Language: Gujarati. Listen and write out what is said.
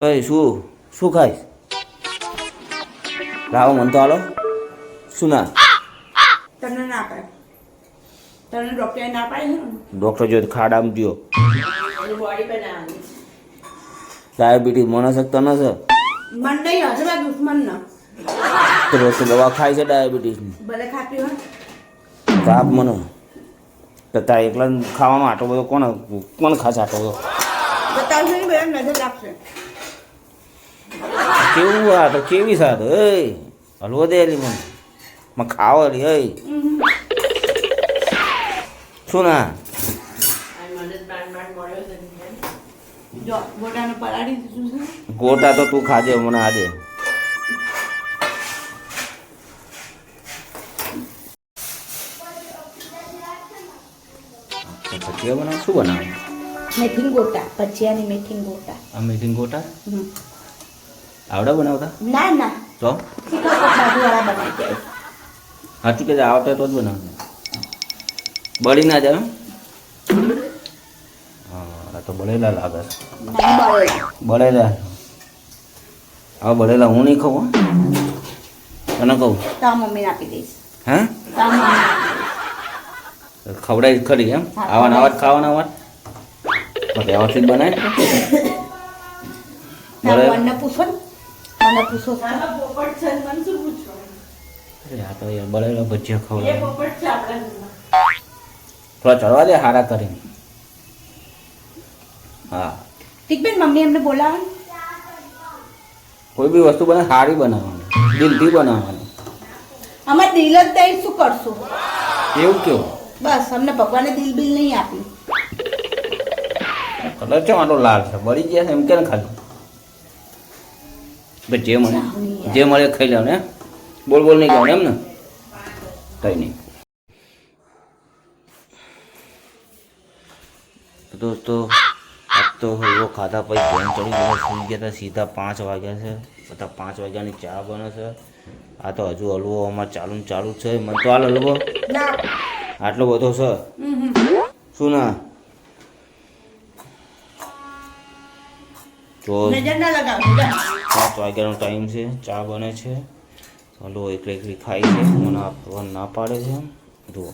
કઈ શું શું ખાઈશ? લાવો મને તો હાલો. શું ના? તને ના પાડે. તને ડોક્ટરે ના પાડે છે ને? ડૉક્ટર જો ખાડામાં ગયો. બોડી બનાવવાની. ડાયાબિટીસ મને છે તને છે? મન નહીં હશે મારા દુશ્મન ના. તો રોજ તો દવા ખાય છે ડાયાબિટીસની. ભલે ખાતી હોય. તાપ મને તો તાર એકલા ખાવામાં આટલો બધો કોણ ખાશે આટલો બધો? બતાવશે ને બધા નજર રાખશે. કેવું આ તો કેવી સાત એ હલવો દે એલી મને ખાવ એલી એ શું ના? જો ગોટાને પલાળી દીધું છે. ગોટા તો તું ખાજે મને આજે. ભજીયા બનાવ શું બનાવ? મેથીન ગોટા ભજીયાની મેથીન ગોટા. આ મેથીન ગોટા આવડે બનાવતા? ના ના તો બાજુવાળા બનાવી જાય. સાચું કે આવડે તો જ બનાવતા. બળી ના જાય? હા તો બળેલા લાગે છે. બળેલા હવે બળેલા હું નહીં ખાઉં તને કહું તો મમ્મીને આપી દઈશ. હે ખવડાવી ખરી એમ? આવાના આવા ખાવાના આવા વ્યવસ્થિત બનાય. મને પૂછો ને મને પૂછો. અરે આ તો યાર બળેલા ભજીયા ખવડાવે. થોડા ચડવા દે હારા કરીને. હા ઠીક બેન મમ્મી એમને બોલાવો. કોઈ બી વસ્તુ બને સારી બનાવવાની દિલથી બનાવવાની. અમે દિલ જ દઈ શું કરશું? એવું કેવું? બસ અમને ભગવાને દિલ બિલ નહીં આપ્યું. કલર છે આટલો લાલ છે બળી ગયા છે એમ કે ને ખાલી જે મળે જે મળે ખાઈ લેવાનું ને બોલ બોલ નહીં કહેવાનું એમ ને કંઈ નહીં. તો દોસ્તો આજ તો હલવો ખાધા પછી ઘેર ચડી ગયા સુઈ ગયા હતા સીધા 5 વાગ્યા છે. બધા 5 વાગ્યાની ચા બને છે. આ તો હજુ હલવો અમારે ચાલુ છે. મને તો હાલ હલવો આટલો બધો છે શું ના? તો 5 વાગ્યાનો ટાઈમ છે. ચા બને છે. હલવો એકલી ખાઈ છે મને આપવા ના પાડે છે. જુઓ